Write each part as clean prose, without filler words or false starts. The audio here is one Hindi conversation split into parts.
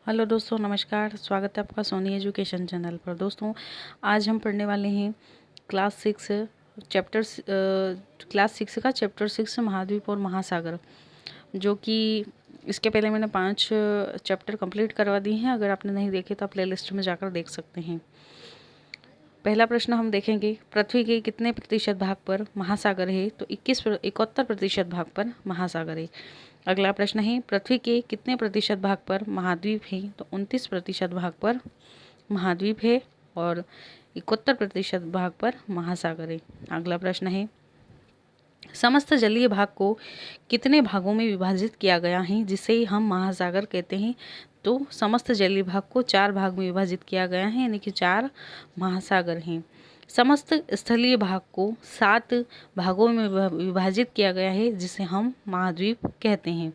हेलो दोस्तों, नमस्कार। स्वागत है आपका सोनी एजुकेशन चैनल पर। दोस्तों, आज हम पढ़ने वाले हैं क्लास सिक्स का चैप्टर 6 महाद्वीप और महासागर, जो कि इसके पहले मैंने 5 चैप्टर कंप्लीट करवा दिए हैं। अगर आपने नहीं देखे तो आप प्लेलिस्ट में जाकर देख सकते हैं। पहला प्रश्न हम देखेंगे, पृथ्वी के कितने प्रतिशत भाग पर महासागर है? तो 71% भाग पर महासागर है। अगला प्रश्न है, पृथ्वी के कितने प्रतिशत भाग पर महाद्वीप है? तो 29% भाग पर महाद्वीप है और 71% भाग पर महासागर है। अगला प्रश्न है, समस्त जलीय भाग को कितने भागों में विभाजित किया गया है जिसे हम महासागर कहते हैं? तो समस्त जलीय भाग को 4 भाग में विभाजित किया गया है, यानी कि 4 महासागर हैं। समस्त स्थलीय भाग को 7 भागों में विभाजित किया गया है जिसे हम महाद्वीप कहते हैं।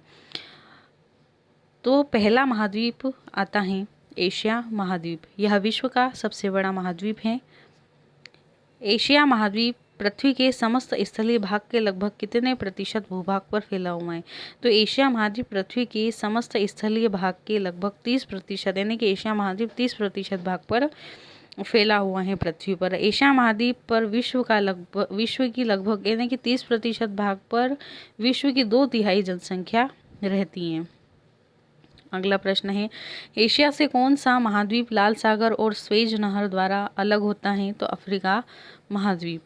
तो पहला महाद्वीप आता है एशिया महाद्वीप। यह विश्व का सबसे बड़ा महाद्वीप है। एशिया महाद्वीप पृथ्वी के समस्त स्थलीय भाग के लगभग कितने प्रतिशत भूभाग पर फैला हुआ है? तो एशिया महाद्वीप पृथ्वी के समस्त स्थलीय भाग के लगभग 30%, यानी कि एशिया महाद्वीप 30% भाग पर फैला हुआ है पृथ्वी पर। एशिया महाद्वीप पर विश्व की लगभग यानी कि 30% भाग पर विश्व की 2/3 जनसंख्या रहती है। अगला प्रश्न है, एशिया से कौन सा महाद्वीप लाल सागर और स्वेज नहर द्वारा अलग होता है? तो अफ्रीका महाद्वीप।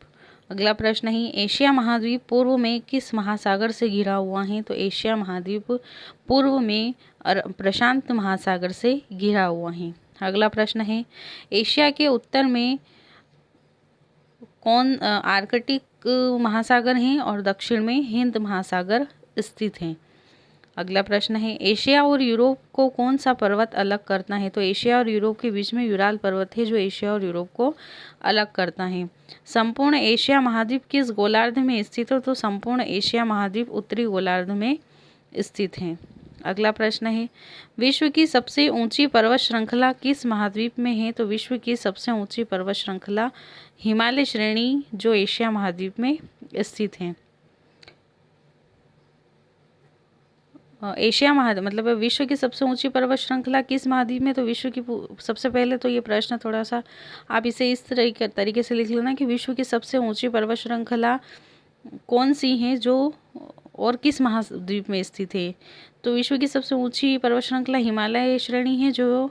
अगला प्रश्न है, एशिया महाद्वीप पूर्व में किस महासागर से घिरा हुआ है? तो एशिया महाद्वीप पूर्व में प्रशांत महासागर से घिरा हुआ है। अगला प्रश्न है, एशिया के उत्तर में कौन आर्कटिक महासागर हैं और दक्षिण में हिंद महासागर स्थित हैं। अगला प्रश्न है, एशिया और यूरोप को कौन सा पर्वत अलग करता है? तो एशिया और यूरोप के बीच में यूराल पर्वत है जो एशिया और यूरोप को अलग करता है। संपूर्ण एशिया महाद्वीप किस गोलार्ध में स्थित है? तो संपूर्ण एशिया महाद्वीप उत्तरी गोलार्ध में स्थित है। अगला प्रश्न है, विश्व की सबसे ऊंची पर्वत श्रृंखला किस महाद्वीप में है? तो विश्व की सबसे ऊंची पर्वत श्रृंखला हिमालय श्रेणी जो एशिया महाद्वीप में स्थित है। एशिया महाद्वीप मतलब विश्व की सबसे ऊंची पर्वत श्रृंखला किस महाद्वीप में? तो विश्व की सबसे पहले तो ये प्रश्न थोड़ा सा आप इसे इस तरीके से लिख लेना कि विश्व की सबसे ऊंची पर्वत श्रृंखला कौन सी है जो और किस महाद्वीप में स्थित है? तो विश्व की सबसे ऊंची पर्वत श्रृंखला हिमालय श्रेणी है जो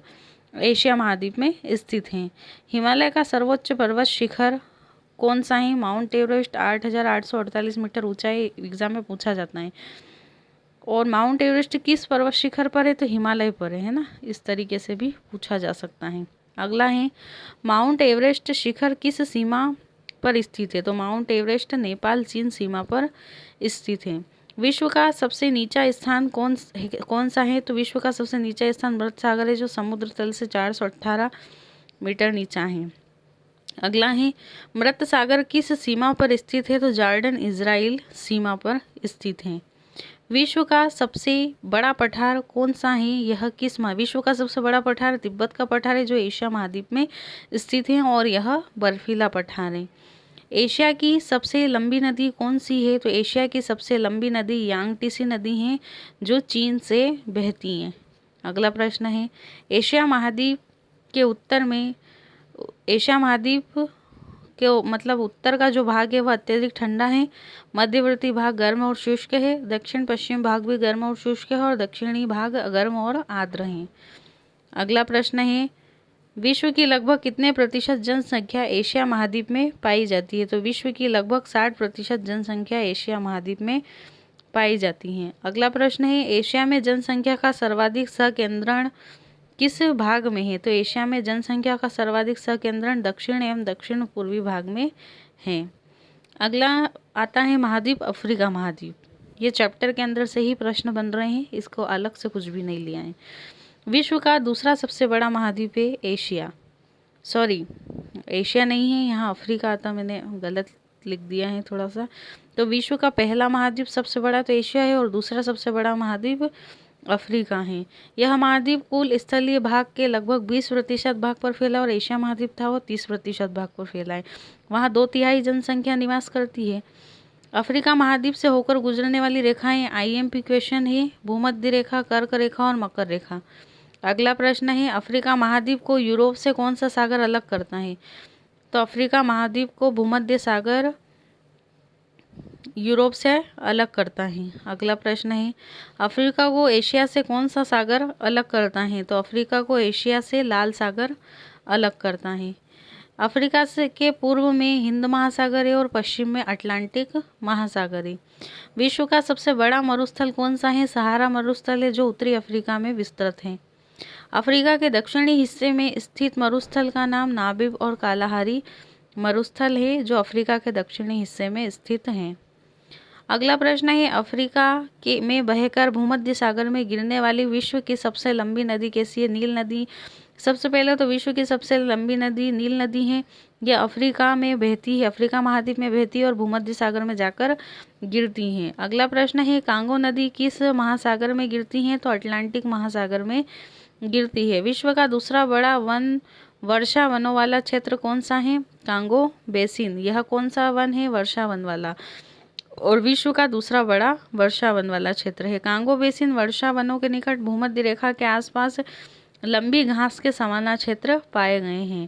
एशिया महाद्वीप में स्थित है। हिमालय का सर्वोच्च पर्वत शिखर कौन सा है? माउंट एवरेस्ट 8,848 मीटर ऊंचाई एग्जाम में पूछा जाता है। और माउंट एवरेस्ट किस पर्वत शिखर पर है? तो हिमालय पर है ना। इस तरीके से भी पूछा जा सकता है। अगला है, माउंट एवरेस्ट शिखर किस सीमा पर स्थित है? तो माउंट एवरेस्ट नेपाल चीन सीमा पर स्थित है। विश्व का सबसे नीचा स्थान कौन सा है? तो विश्व का सबसे नीचा स्थान मृत सागर है जो समुद्र तल से 418 मीटर नीचा है। अगला है, मृत सागर किस सीमा पर स्थित है? तो जॉर्डन इजराइल सीमा पर स्थित है। विश्व का सबसे बड़ा पठार कौन सा है? यह विश्व का सबसे बड़ा पठार तिब्बत का पठार है जो एशिया महाद्वीप में स्थित है और यह बर्फीला पठार है। एशिया की सबसे लंबी नदी कौन सी है? तो एशिया की सबसे लंबी नदी यांगटीसी नदी है जो चीन से बहती है। अगला प्रश्न है, एशिया महाद्वीप के उत्तर में एशिया महाद्वीप के मतलब उत्तर का जो भाग है वह अत्यधिक ठंडा है, मध्यवर्ती भाग गर्म और शुष्क है, दक्षिण पश्चिम भाग भी गर्म और शुष्क है और दक्षिणी भाग गर्म और आर्द्र है। अगला प्रश्न है, विश्व की लगभग कितने प्रतिशत जनसंख्या एशिया महाद्वीप में पाई जाती है? तो विश्व की लगभग 60% जनसंख्या एशिया महाद्वीप में पाई जाती है। अगला प्रश्न है, एशिया में जनसंख्या का सर्वाधिक संकेंद्रण किस भाग में है? तो एशिया में जनसंख्या का सर्वाधिक संकेंद्रण दक्षिण एवं दक्षिण पूर्वी भाग में है। अगला आता है महाद्वीप अफ्रीका महाद्वीप। ये चैप्टर के अंदर से ही प्रश्न बन रहे हैं, इसको अलग से कुछ भी नहीं लिया है। विश्व का दूसरा सबसे बड़ा महाद्वीप है एशिया। एशिया नहीं है, यहाँ अफ्रीका आता, मैंने गलत लिख दिया है थोड़ा सा। तो विश्व का पहला महाद्वीप सबसे बड़ा तो एशिया है और दूसरा सबसे बड़ा महाद्वीप अफ्रीका है। यह महाद्वीप कुल स्थलीय भाग के लगभग 20% भाग पर फैला और एशिया महाद्वीप था वो 30% भाग पर फैला है। वहाँ 2/3 जनसंख्या निवास करती है। अफ्रीका महाद्वीप से होकर गुजरने वाली रेखाएं IMP क्वेश्चन है, भूमध्य रेखा, कर्क रेखा और मकर रेखा। अगला प्रश्न है अफ्रीका महाद्वीप को यूरोप से कौन सा सागर अलग करता है? तो अफ्रीका महाद्वीप को भूमध्य सागर यूरोप से अलग करता है। अगला प्रश्न है अफ्रीका को एशिया से कौन सा सागर अलग करता है? तो अफ्रीका को एशिया से लाल सागर अलग करता है। अफ्रीका से के पूर्व में हिंद महासागर है और पश्चिम में अटलांटिक महासागर है। विश्व का सबसे बड़ा मरुस्थल कौन सा है? सहारा मरुस्थल है जो उत्तरी अफ्रीका में विस्तृत है। अफ्रीका के दक्षिणी हिस्से में स्थित मरुस्थल का नाम नाबिब और कालाहारी मरुस्थल है जो अफ्रीका के दक्षिणी हिस्से में स्थित हैं। अगला प्रश्न है अफ्रीका के में बहकर भूमध्य सागर में गिरने वाली विश्व की सबसे लंबी नदी कैसी है? नील नदी। सबसे पहले तो विश्व की सबसे लंबी नदी नील नदी है। यह अफ्रीका में बहती है, अफ्रीका महाद्वीप में बहती है और भूमध्य सागर में जाकर गिरती हैं। अगला प्रश्न है कांगो नदी किस महासागर में गिरती हैं? तो अटलांटिक महासागर में गिरती है। विश्व का दूसरा बड़ा वर्षा वनों वाला क्षेत्र कौन सा है? Congo basin. यह कौन सा वन है? वर्षा वन वाला। और विश्व का दूसरा बड़ा वर्षा वन वाला क्षेत्र है। कांगो बेसिन वर्षा वनों के निकट भूमध्य रेखा के आसपास लंबी घास के समाना क्षेत्र पाए गए हैं।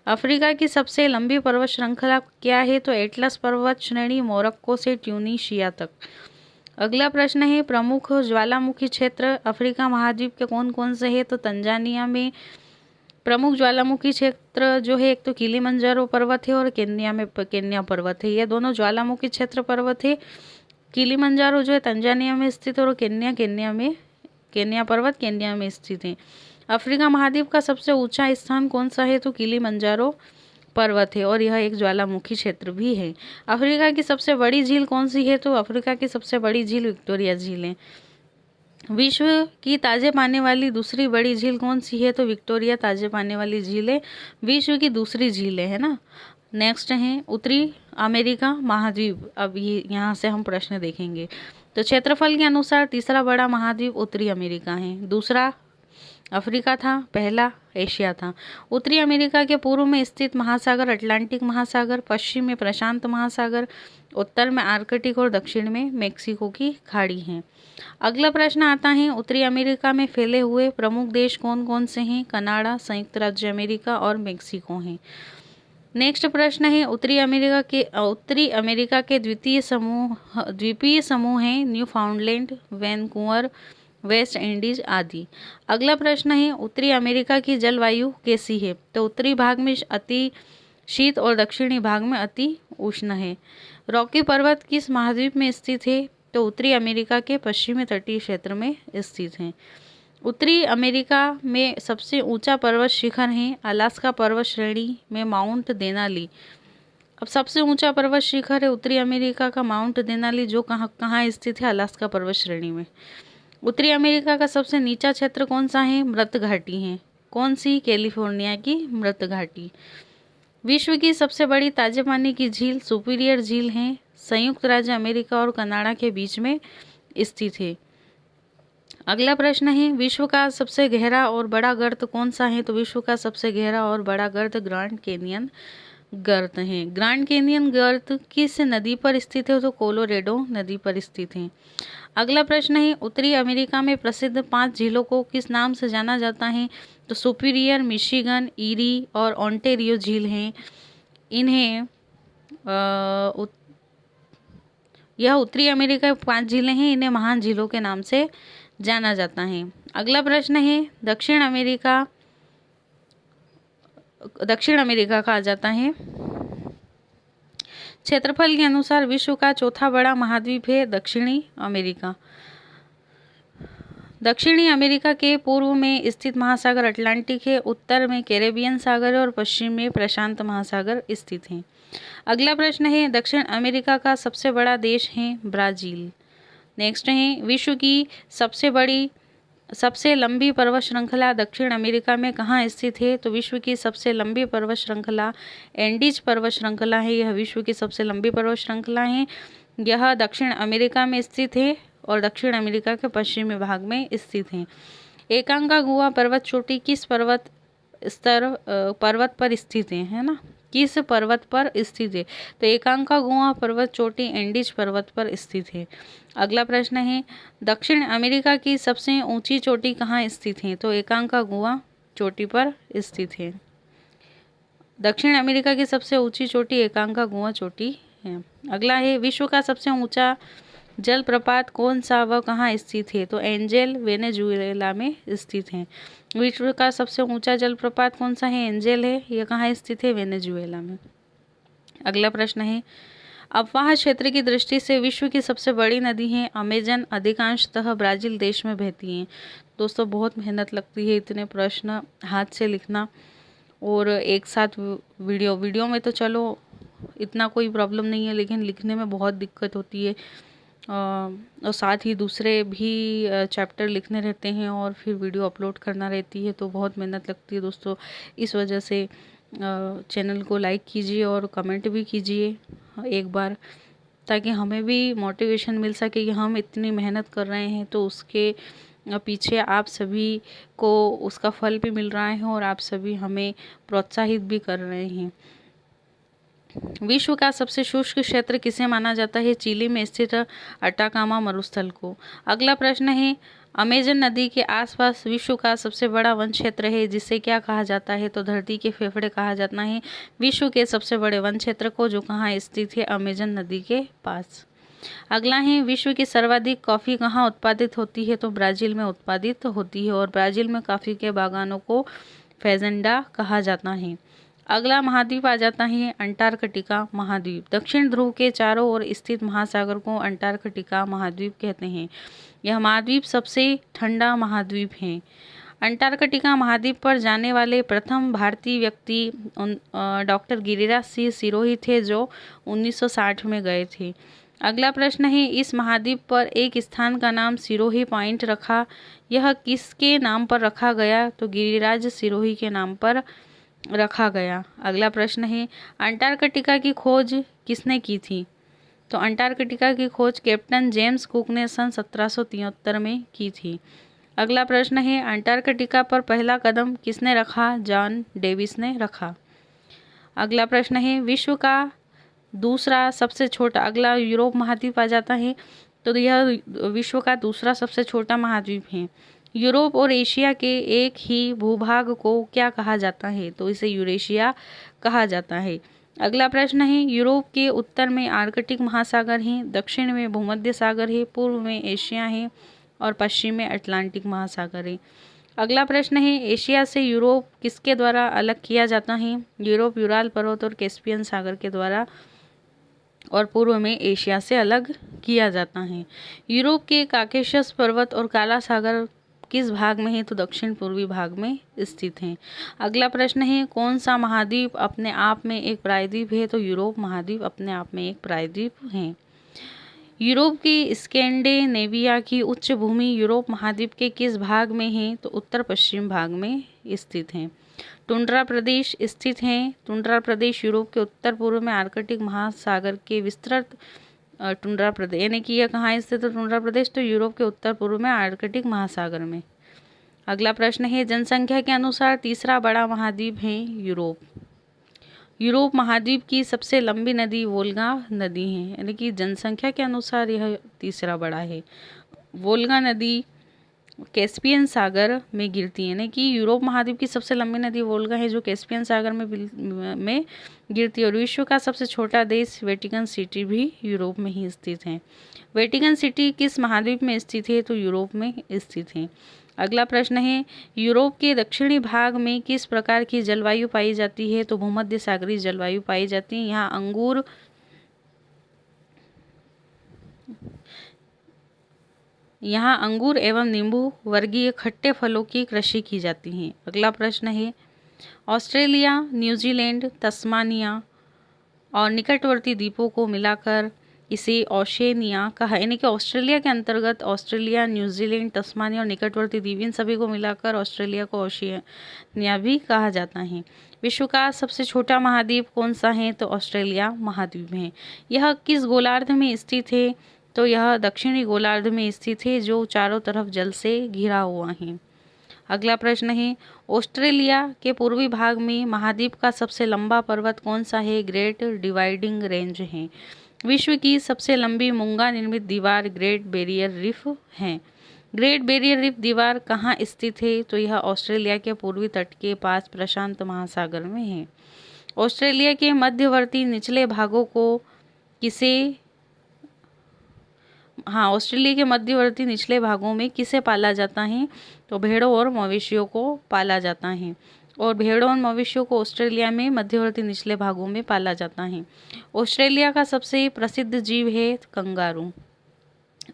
अफ्रीका की सबसे लंबी पर्वत श्रृंखला क्या है? तो एटलस पर्वत श्रेणी मोरक्को से ट्यूनीशिया तक। अगला प्रश्न है प्रमुख ज्वालामुखी क्षेत्र अफ्रीका महाद्वीप के कौन कौन से है? तो तंजानिया में प्रमुख ज्वालामुखी क्षेत्र जो है एक तो किलिमंजारो पर्वत है और केन्या में केन्या पर्वत है। ये दोनों ज्वालामुखी क्षेत्र पर्वत है। किलिमंजारो जो है तंजानिया में स्थित है और केन्या पर्वत केन्या में स्थित है। अफ्रीका महाद्वीप का सबसे ऊंचा स्थान कौन सा है? तो किलिमंजारो पर्वत है और यह एक ज्वालामुखी क्षेत्र भी है। अफ्रीका की सबसे बड़ी झील कौन सी है? तो अफ्रीका की सबसे बड़ी झील विक्टोरिया झील है। विश्व की ताजे पानी वाली दूसरी बड़ी झील कौन सी है? तो विक्टोरिया ताजे पानी वाली झील है, विश्व की दूसरी झील है ना। नेक्स्ट है उत्तरी अमेरिका महाद्वीप। अब ये यहाँ से हम प्रश्न देखेंगे। तो क्षेत्रफल के अनुसार तीसरा बड़ा महाद्वीप उत्तरी अमेरिका है, दूसरा अफ्रीका था, पहला एशिया था। उत्तरी अमेरिका के पूर्व में स्थित महासागर अटलांटिक महासागर, पश्चिम में प्रशांत महासागर, उत्तर में आर्कटिक और दक्षिण में मेक्सिको की खाड़ी है। अगला प्रश्न आता है उत्तरी अमेरिका में फैले हुए प्रमुख देश कौन कौन से हैं? कनाडा, संयुक्त राज्य अमेरिका और मेक्सिको हैं। नेक्स्ट प्रश्न है उत्तरी अमेरिका के द्वीपीय समूह हैं न्यू फाउंडलैंड, वैनकूवर, वेस्ट इंडीज आदि। अगला प्रश्न है उत्तरी अमेरिका की जलवायु कैसी है? तो उत्तरी भाग में अति शीत और दक्षिणी भाग में अति उष्ण है। रॉकी पर्वत किस महाद्वीप में स्थित है? तो उत्तरी अमेरिका के पश्चिमी तटीय क्षेत्र में स्थित है। उत्तरी अमेरिका में सबसे ऊंचा पर्वत शिखर है अलास्का पर्वत श्रेणी में माउंट देनाली। अब सबसे ऊंचा पर्वत शिखर है उत्तरी अमेरिका का माउंट देनाली जो कहाँ स्थित है? अलास्का पर्वत श्रेणी में। उत्तरी अमेरिका का सबसे नीचा क्षेत्र कौन सा है? मृत घाटी है। कौन सी? कैलिफोर्निया की मृत घाटी। विश्व की सबसे बड़ी ताजे पानी की झील सुपीरियर झील है, संयुक्त राज्य अमेरिका और कनाडा के बीच में स्थित है। अगला प्रश्न है विश्व का सबसे गहरा और बड़ा गर्त कौन सा है? तो विश्व का सबसे गहरा और बड़ा गर्त ग्रैंड कैनियन गर्त है। ग्रैंड कैनियन गर्त किस नदी पर स्थित है? तो कोलोरेडो नदी पर स्थित है। अगला प्रश्न है उत्तरी अमेरिका में प्रसिद्ध 5 झीलों को किस नाम से जाना जाता है? तो सुपीरियर, मिशिगन, ईरी और ओंटेरियो झील हैं। इन्हें यह उत्तरी अमेरिका की 5 झीलें हैं, इन्हें महान झीलों के नाम से जाना जाता है। अगला प्रश्न है दक्षिण अमेरिका कहा जाता है। क्षेत्रफल के अनुसार विश्व का चौथा बड़ा महाद्वीप है दक्षिणी अमेरिका। दक्षिणी अमेरिका के पूर्व में स्थित महासागर अटलांटिक है, उत्तर में कैरेबियन सागर और पश्चिम में प्रशांत महासागर स्थित हैं। अगला प्रश्न है दक्षिण अमेरिका का सबसे बड़ा देश है ब्राजील। नेक्स्ट है विश्व की सबसे लंबी पर्वत श्रृंखला दक्षिण अमेरिका में कहाँ स्थित है? तो विश्व की सबसे लंबी पर्वत श्रृंखला एंडीज पर्वत श्रृंखला है। यह विश्व की सबसे लंबी पर्वत श्रृंखला है। यह दक्षिण अमेरिका में स्थित है और दक्षिण अमेरिका के पश्चिमी भाग में स्थित है। एकांकागुआ पर्वत चोटी किस पर्वत स्तर पर्वत पर स्थित है ना? किस पर्वत पर स्थित है? तो एकांकागुआ पर्वत चोटी एंडीज पर्वत पर स्थित है। अगला प्रश्न है, दक्षिण अमेरिका की सबसे ऊंची चोटी कहाँ स्थित है? तो एकांकागुआ चोटी पर स्थित है। दक्षिण अमेरिका की सबसे ऊंची चोटी एकांकागुआ चोटी है। अगला है, विश्व का सबसे ऊंचा जलप्रपात कौन सा व कहाँ स्थित है? तो एंजेल वेनेजुएला में स्थित है। विश्व का सबसे ऊंचा जलप्रपात कौन सा है? एंजेल है। यह कहाँ स्थित है? वेनेजुएला में। अगला प्रश्न है, अफवाह क्षेत्र की दृष्टि से विश्व की सबसे बड़ी नदी है अमेजन, अधिकांशतः ब्राजील देश में बहती है। दोस्तों बहुत मेहनत लगती है इतने प्रश्न हाथ से लिखना और एक साथ वीडियो में तो चलो इतना कोई प्रॉब्लम नहीं है, लेकिन लिखने में बहुत दिक्कत होती है। और साथ ही दूसरे भी चैप्टर लिखने रहते हैं और फिर वीडियो अपलोड करना रहती है, तो बहुत मेहनत लगती है दोस्तों। इस वजह से चैनल को लाइक कीजिए और कमेंट भी कीजिए एक बार, ताकि हमें भी मोटिवेशन मिल सके कि हम इतनी मेहनत कर रहे हैं तो उसके पीछे आप सभी को उसका फल भी मिल रहा है और आप सभी हमें प्रोत्साहित भी कर रहे हैं। विश्व का सबसे शुष्क क्षेत्र किसे माना जाता है? चिली में स्थित अटाकामा मरुस्थल को। अगला प्रश्न है, अमेजन नदी के आसपास विश्व का सबसे बड़ा वन क्षेत्र है जिसे क्या कहा जाता है? तो धरती के फेफड़े कहा जाता है विश्व के सबसे बड़े वन क्षेत्र को, जो कहाँ स्थित है? अमेजन नदी के पास। अगला है, विश्व की सर्वाधिक कॉफ़ी कहाँ उत्पादित होती है? तो ब्राज़ील में उत्पादित होती है और ब्राज़ील में कॉफ़ी के बागानों को फेजेंडा कहा जाता है। अगला महाद्वीप आ जाता है अंटार्कटिका महाद्वीप। दक्षिण ध्रुव के चारों ओर स्थित महासागर को अंटार्कटिका महाद्वीप कहते हैं। यह महाद्वीप सबसे ठंडा महाद्वीप है। अंटार्कटिका महाद्वीप पर जाने वाले प्रथम भारतीय व्यक्ति डॉक्टर गिरिराज सिंह सिरोही थे, जो 1960 में गए थे। अगला प्रश्न है, इस महाद्वीप पर एक स्थान का नाम सिरोही पॉइंट रखा, यह किसके नाम पर रखा गया? तो गिरिराज सिरोही के नाम पर रखा गया। अगला प्रश्न है, अंटार्कटिका की खोज किसने की थी? तो अंटार्कटिका की खोज कैप्टन जेम्स कुक ने सन 1773 में की थी। अगला प्रश्न है, अंटार्कटिका पर पहला कदम किसने रखा? जॉन डेविस ने रखा। अगला प्रश्न है, विश्व का दूसरा सबसे छोटा, अगला यूरोप महाद्वीप आ जाता है, तो यह विश्व का दूसरा सबसे छोटा महाद्वीप है। यूरोप और एशिया के एक ही भूभाग को क्या कहा जाता है? तो इसे यूरेशिया कहा जाता है। अगला प्रश्न है, यूरोप के उत्तर में आर्कटिक महासागर है, दक्षिण में भूमध्य सागर है, पूर्व में एशिया है और पश्चिम में अटलांटिक महासागर है। अगला प्रश्न है, एशिया से यूरोप किसके द्वारा अलग किया जाता है? यूरोप यूराल पर्वत और कैस्पियन सागर के द्वारा, और पूर्व में एशिया से अलग किया जाता है। यूरोप के काकेशस पर्वत और काला सागर किस भाग में है? तो दक्षिण पूर्वी भाग में स्थित हैं। अगला प्रश्न है, कौन सा महाद्वीप अपने आप में एक प्रायद्वीप है? तो यूरोप महाद्वीप अपने आप में एक प्रायद्वीप है। यूरोप की स्कैंडिनेविया की उच्च भूमि यूरोप महाद्वीप के किस भाग में है? तो उत्तर पश्चिम भाग में स्थित है। टुंड्रा प्रदेश स्थित हैं। टुंड्रा प्रदेश यूरोप के उत्तर पूर्व में आर्कटिक महासागर के विस्तृत टुंड्रा प्रदेश, यानी कि यह कहाँ स्थित है टुंड्रा प्रदेश? तो यूरोप के उत्तर पूर्व में आर्कटिक महासागर में। अगला प्रश्न है, जनसंख्या के अनुसार तीसरा बड़ा महाद्वीप है यूरोप। यूरोप महाद्वीप की सबसे लंबी नदी वोल्गा नदी है, यानी कि जनसंख्या के अनुसार यह तीसरा बड़ा है। वोल्गा नदी कैस्पियन सागर में गिरती है, यानी कि यूरोप महाद्वीप की सबसे लंबी नदी वोल्गा है, जो कैस्पियन सागर में गिरती है। और विश्व का सबसे छोटा देश वेटिकन सिटी भी यूरोप में ही स्थित है। वेटिकन सिटी किस महाद्वीप में स्थित है? तो यूरोप में स्थित है। अगला प्रश्न है, यूरोप के दक्षिणी भाग में किस प्रकार की जलवायु पाई जाती है? तो भूमध्य सागरीय जलवायु पाई जाती है। यहाँ अंगूर एवं नींबू वर्गीय खट्टे फलों की कृषि की जाती है। अगला प्रश्न है, ऑस्ट्रेलिया, न्यूजीलैंड, तस्मानिया और निकटवर्ती द्वीपों को मिलाकर इसे ओशेनिया कहा, यानी कि ऑस्ट्रेलिया के अंतर्गत ऑस्ट्रेलिया, न्यूजीलैंड, तस्मानिया और निकटवर्ती द्वीप, इन सभी को मिलाकर ऑस्ट्रेलिया को ओशेनिया भी कहा जाता है। विश्व का सबसे छोटा महाद्वीप कौन सा है? तो ऑस्ट्रेलिया महाद्वीप है। यह किस गोलार्ध में स्थित है? तो यह दक्षिणी गोलार्ध में स्थित है, जो चारों तरफ जल से घिरा हुआ है। अगला प्रश्न है, ऑस्ट्रेलिया के पूर्वी भाग में महाद्वीप का सबसे लंबा पर्वत कौन सा है? ग्रेट डिवाइडिंग रेंज है। विश्व की सबसे लंबी मूंगा निर्मित दीवार ग्रेट बैरियर रीफ है। ग्रेट बैरियर रीफ दीवार कहाँ स्थित है? तो यह ऑस्ट्रेलिया के पूर्वी तट के पास प्रशांत महासागर में है। ऑस्ट्रेलिया के मध्यवर्ती निचले भागों को ऑस्ट्रेलिया के मध्यवर्ती निचले भागों में किसे पाला जाता है? तो भेड़ों और मवेशियों को पाला जाता है। और भेड़ों और मवेशियों को ऑस्ट्रेलिया में मध्यवर्ती निचले भागों में पाला जाता है। ऑस्ट्रेलिया का सबसे प्रसिद्ध जीव है कंगारू।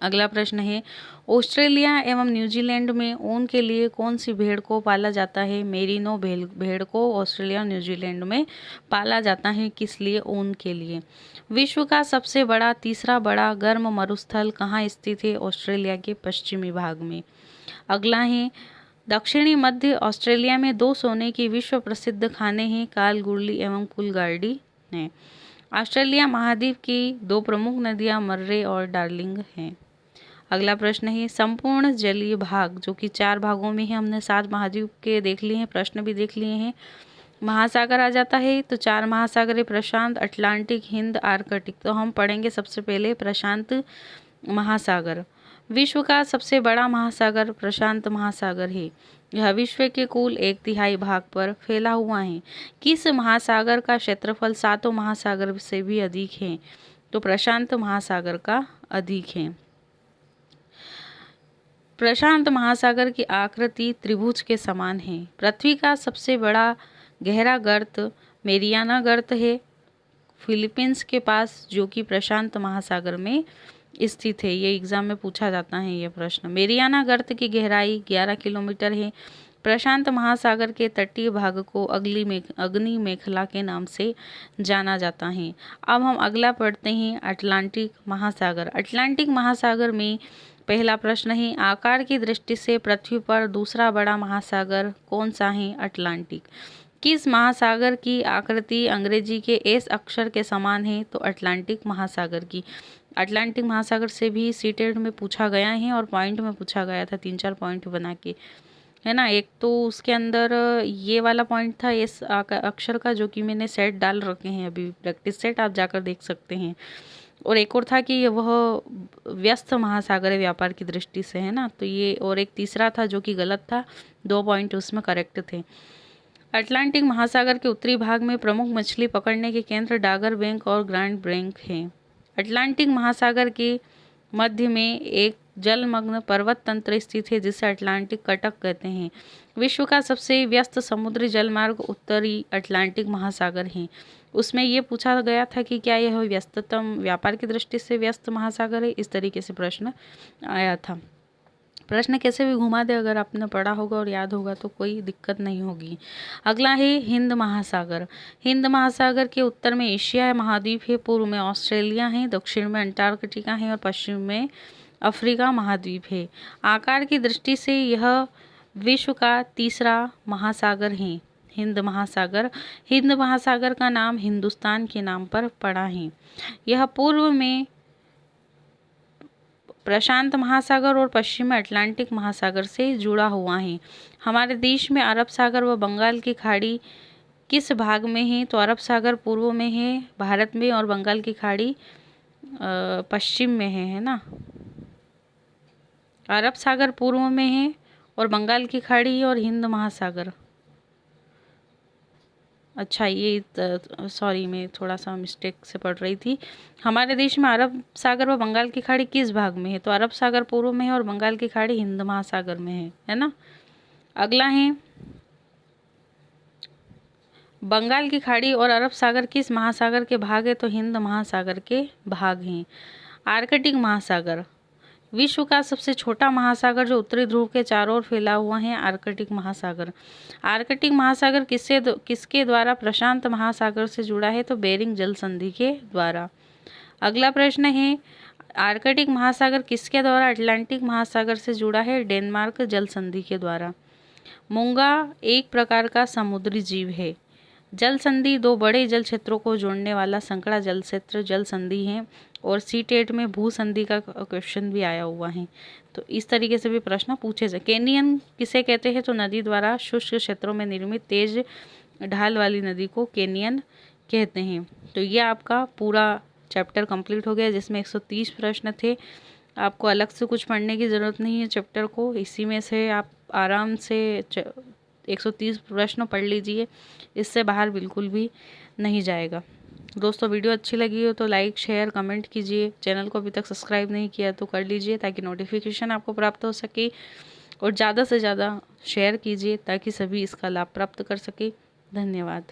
अगला प्रश्न है, ऑस्ट्रेलिया एवं न्यूजीलैंड में ऊन के लिए कौन सी भेड़ को पाला जाता है? मेरिनो भेड़ को ऑस्ट्रेलिया और न्यूजीलैंड में पाला जाता है। किस लिए? ऊन के लिए। विश्व का सबसे बड़ा तीसरा बड़ा गर्म मरुस्थल कहाँ स्थित है? ऑस्ट्रेलिया के पश्चिमी भाग में। अगला है, दक्षिणी मध्य ऑस्ट्रेलिया में 2 सोने की विश्व प्रसिद्ध खाने हैं, कालगुरली एवं कुलगार्डी हैं। ऑस्ट्रेलिया महाद्वीप की 2 प्रमुख नदियां मर्रे और डार्लिंग हैं। अगला प्रश्न है, संपूर्ण जलीय भाग जो कि 4 भागों में है, हमने 7 महाद्वीप के देख लिए हैं, प्रश्न भी देख लिए हैं। महासागर आ जाता है तो 4 महासागर है, प्रशांत, अटलांटिक, हिंद, आर्कटिक। तो हम पढ़ेंगे सबसे पहले प्रशांत महासागर। विश्व का सबसे बड़ा महासागर प्रशांत महासागर है। यह विश्व के कुल 1/3 भाग पर फैला हुआ है। किस महासागर का क्षेत्रफल 7 महासागर से भी अधिक है? तो प्रशांत महासागर का अधिक है। प्रशांत महासागर की आकृति त्रिभुज के समान है। पृथ्वी का सबसे बड़ा गहरा गर्त मेरियाना गर्त है फिलीपींस के पास, जो कि प्रशांत महासागर में स्थित है। ये एग्जाम में पूछा जाता है ये प्रश्न। मेरियाना गर्त की गहराई 11 किलोमीटर है। प्रशांत महासागर के तटीय भाग को अग्नि मेखला के नाम से जाना जाता है। अब हम अगला पढ़ते हैं, अटलांटिक महासागर। अटलांटिक महासागर में पहला प्रश्न है, आकार की दृष्टि से पृथ्वी पर दूसरा बड़ा महासागर कौन सा है? अटलांटिक। किस महासागर की आकृति अंग्रेजी के एस अक्षर के समान है? तो अटलांटिक महासागर की। अटलांटिक महासागर से भी सीटेट में पूछा गया है और पॉइंट में पूछा गया था, 3-4 पॉइंट बना के, है ना। एक तो उसके अंदर ये वाला पॉइंट था एस अक्षर का, जो कि मैंने सेट डाल रखे हैं अभी, प्रैक्टिस सेट, आप जाकर देख सकते हैं। और एक और था कि वह व्यस्त महासागर है व्यापार की दृष्टि से, है ना। तो ये, और एक तीसरा था जो कि गलत था, 2 पॉइंट उसमें करेक्ट थे। अटलांटिक महासागर के उत्तरी भाग में प्रमुख मछली पकड़ने के केंद्र डागर बैंक और ग्रैंड बैंक हैं। अटलांटिक महासागर के मध्य में एक जलमग्न पर्वत तंत्र स्थित है जिसे अटलांटिक कटक कहते हैं। विश्व का सबसे व्यस्त समुद्री जलमार्ग उत्तरी अटलांटिक महासागर है। उसमें ये पूछा गया था कि क्या यह व्यस्ततम व्यापार की दृष्टि से व्यस्त महासागर है, इस तरीके से प्रश्न आया था। प्रश्न कैसे भी घुमा दे, अगर आपने पढ़ा होगा और याद होगा तो कोई दिक्कत नहीं होगी। अगला है हिंद महासागर। हिंद महासागर के उत्तर में एशिया महाद्वीप है, पूर्व में ऑस्ट्रेलिया है, दक्षिण में अंटार्कटिका है और पश्चिम में अफ्रीका महाद्वीप है। आकार की दृष्टि से यह विश्व का तीसरा महासागर है, हिंद महासागर। हिंद महासागर का नाम हिंदुस्तान के नाम पर पड़ा है। यह पूर्व में प्रशांत महासागर और पश्चिम में अटलांटिक महासागर से जुड़ा हुआ है। हमारे देश में अरब सागर व बंगाल की खाड़ी किस भाग में है? तो अरब सागर पूर्व में है भारत में और बंगाल की खाड़ी पश्चिम में है ना। अरब सागर पूर्व में है और बंगाल की खाड़ी और हिंद महासागर, अच्छा ये सॉरी, मैं थोड़ा सा मिस्टेक से पढ़ रही थी। हमारे देश में अरब सागर व बंगाल की खाड़ी किस भाग में है? तो अरब सागर पूर्व में है और बंगाल की खाड़ी हिंद महासागर में है ना। अगला है, बंगाल की खाड़ी और अरब सागर किस महासागर के भाग है? तो हिंद महासागर के भाग हैं। आर्कटिक महासागर, विश्व का सबसे छोटा महासागर जो उत्तरी ध्रुव के चारों ओर फैला हुआ है, आर्कटिक महासागर। आर्कटिक महासागर किसके द्वारा प्रशांत महासागर से जुड़ा है? तो बेरिंग जल संधि के द्वारा। अगला प्रश्न है, आर्कटिक महासागर किसके द्वारा अटलांटिक महासागर से जुड़ा है? डेनमार्क जल संधि के द्वारा। मूंगा एक प्रकार का समुद्री जीव है जल संधि दो बड़े जल क्षेत्रों को जोड़ने वाला संकड़ा जल क्षेत्र जल संधि है। और सीटेट में भू संधि का क्वेश्चन भी आया हुआ है। तो इस तरीके से भी प्रश्न पूछे जाए। कैनियन किसे कहते हैं? तो नदी द्वारा शुष्क क्षेत्रों में निर्मित तेज ढाल वाली नदी को कैनियन कहते हैं। तो ये आपका पूरा चैप्टर कंप्लीट हो गया, जिसमें 130 प्रश्न थे। आपको अलग से कुछ पढ़ने की ज़रूरत नहीं है चैप्टर को, इसी में से आप आराम से 130 प्रश्न पढ़ लीजिए, इससे बाहर बिल्कुल भी नहीं जाएगा। दोस्तों, वीडियो अच्छी लगी हो तो लाइक शेयर कमेंट कीजिए। चैनल को अभी तक सब्सक्राइब नहीं किया तो कर लीजिए, ताकि नोटिफिकेशन आपको प्राप्त हो सके। और ज़्यादा से ज़्यादा शेयर कीजिए ताकि सभी इसका लाभ प्राप्त कर सके। धन्यवाद।